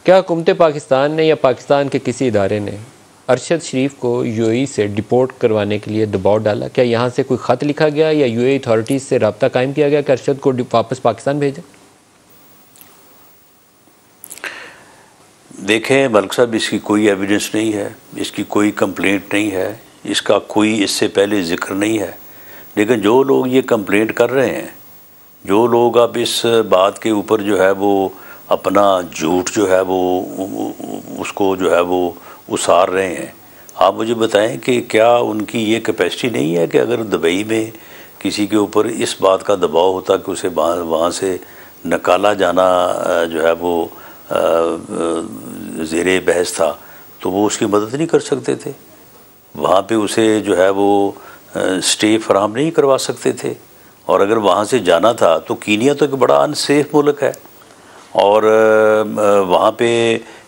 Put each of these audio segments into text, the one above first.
क्या हुकूमत पाकिस्तान ने या पाकिस्तान के किसी इदारे ने अरशद शरीफ को यूएई से डिपोर्ट करवाने के लिए दबाव डाला? क्या यहाँ से कोई ख़त लिखा गया या यूएई अथॉरिटीज़ से रब्ता कायम किया गया कि अरशद को वापस पाकिस्तान भेजें? देखें मलिक साहब, इसकी कोई एविडेंस नहीं है, इसकी कोई कंप्लेंट नहीं है, इसका कोई इससे पहले ज़िक्र नहीं है। लेकिन जो लोग ये कंप्लेंट कर रहे हैं, जो लोग अब इस बात के ऊपर जो है वो अपना झूठ जो है वो उसको जो है वो उसार रहे हैं, आप मुझे बताएं कि क्या उनकी ये कैपेसिटी नहीं है कि अगर दुबई में किसी के ऊपर इस बात का दबाव होता कि उसे वहाँ से निकाला जाना जो है वो ज़ेरे बहस था, तो वो उसकी मदद नहीं कर सकते थे? वहाँ पे उसे जो है वो स्टे फराहम नहीं करवा सकते थे? और अगर वहाँ से जाना था तो कीनिया तो एक बड़ा अनसेफ मुल्क है, और वहाँ पे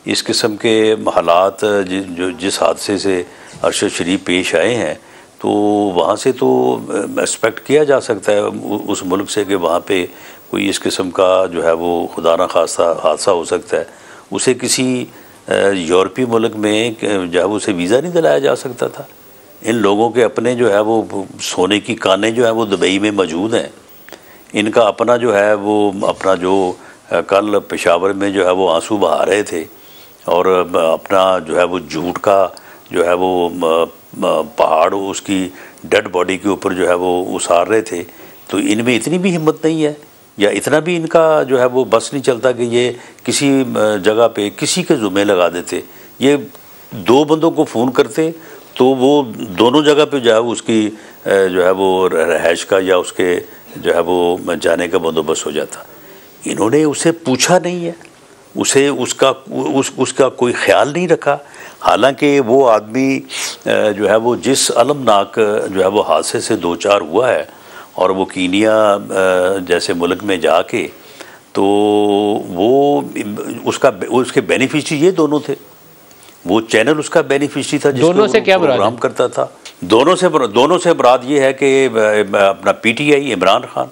इस किस्म के हालात जिस हादसे से अरशद शरीफ पेश आए हैं, तो वहाँ से तो एक्सपेक्ट किया जा सकता है उस मुल्क से कि वहाँ पे कोई इस किस्म का जो है वो खुदा न खास्ता हादसा हो सकता है। उसे किसी यूरोपीय मुल्क में जो है उसे वीज़ा नहीं दिलाया जा सकता था? इन लोगों के अपने जो है वो सोने की कानें जो है वो दुबई में मौजूद हैं। इनका अपना जो है वो अपना जो कल पेशावर में जो है वो आंसू बहा रहे थे और अपना जो है वो झूठ का जो है वो पहाड़ उसकी डेड बॉडी के ऊपर जो है वो उसार रहे थे। तो इनमें इतनी भी हिम्मत नहीं है या इतना भी इनका जो है वो बस नहीं चलता कि ये किसी जगह पे किसी के ज़ुम्मे लगा देते। ये दो बंदों को फ़ोन करते तो वो दोनों जगह पे जो है उसकी जो है वो रहायश का या उसके जो है वो जाने का बंदोबस्त हो जाता। इन्होंने उसे पूछा नहीं है, उसे उसका कोई ख्याल नहीं रखा। हालांकि वो आदमी जो है वो जिस अलमनाक जो है वो हादसे से दो चार हुआ है और वो कीनिया जैसे मुल्क में जाके, तो वो उसके बेनिफिशियरी ये दोनों थे। वो चैनल उसका बेनिफिशियरी था दोनों से क्या प्रोग्राम करता था। दोनों से मुराद ये है कि अपना पीटीआई इमरान खान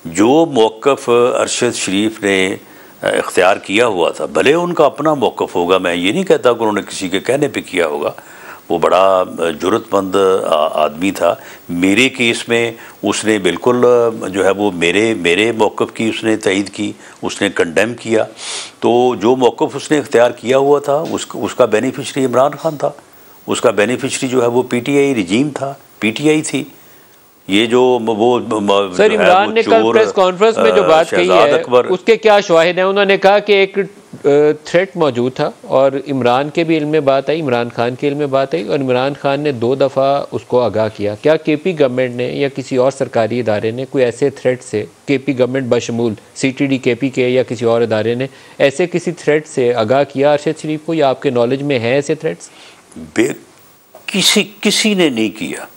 जो मौक़िफ़ अरशद शरीफ ने इख्तियार किया हुआ था, भले उनका अपना मौक़िफ़ होगा, मैं ये नहीं कहता कि उन्होंने किसी के कहने पे किया होगा, वो बड़ा जुर्रतमंद आदमी था। मेरे केस में उसने बिल्कुल जो है वो मेरे मौक़िफ़ की उसने तईद की, उसने कंडेम किया। तो जो मौक़िफ़ उसने इख्तियार किया हुआ था उसका बेनिफिशरी इमरान खान था, उसका बेनिफिशरी जो है वो पीटीआई रजीम था, पीटीआई थी। ये जो वो सर इमरान ने कल प्रेस कॉन्फ्रेंस में जो बात कही है उसके क्या शवाहिद हैं? उन्होंने कहा कि एक थ्रेट मौजूद था और इमरान के भी इल्म में बात आई, इमरान खान के इल्म में बात आई और इमरान खान ने 2 दफ़ा उसको आगाह किया। क्या केपी गवर्नमेंट ने या किसी और सरकारी इदारे ने कोई ऐसे थ्रेट से, केपी गवर्नमेंट बशमूल सीटीडी केपी के या किसी और इदारे ने ऐसे किसी थ्रेट से आगाह किया अरशद शरीफ को, या आपके नॉलेज में है ऐसे थ्रेट्स? किसी ने नहीं किया।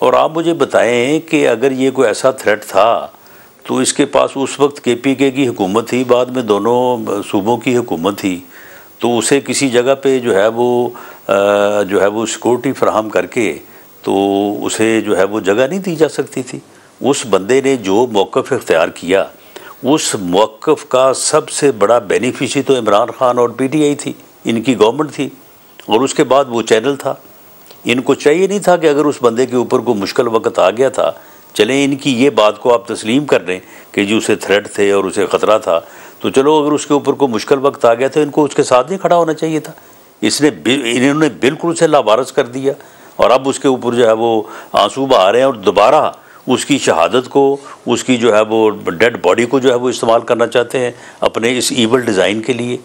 और आप मुझे बताएं कि अगर ये कोई ऐसा थ्रेट था तो इसके पास उस वक्त केपीके की हुकूमत थी, बाद में दोनों सूबों की हुकूमत थी, तो उसे किसी जगह पे जो है वो सिक्योरिटी फराहम करके तो उसे जो है वो जगह नहीं दी जा सकती थी। उस बंदे ने जो मौक़िफ़ इख्तियार किया, उस मौक़िफ़ का सबसे बड़ा बेनिफिशरी तो इमरान खान और पीटीआई थी, इनकी गवर्नमेंट थी, और उसके बाद वो चैनल था। इनको चाहिए नहीं था कि अगर उस बंदे के ऊपर कोई मुश्किल वक्त आ गया था, चलें इनकी ये बात को आप तस्लीम कर लें कि जी उसे थ्रेट थे और उसे ख़तरा था, तो चलो अगर उसके ऊपर कोई मुश्किल वक्त आ गया तो इनको उसके साथ नहीं खड़ा होना चाहिए था। इन्होंने बिल्कुल उसे लावारिस कर दिया और अब उसके ऊपर जो है वो आंसू बहा रहे हैं और दोबारा उसकी शहादत को, उसकी जो है वो डेड बॉडी को जो है वो इस्तेमाल करना चाहते हैं अपने इस ईवल डिज़ाइन के लिए।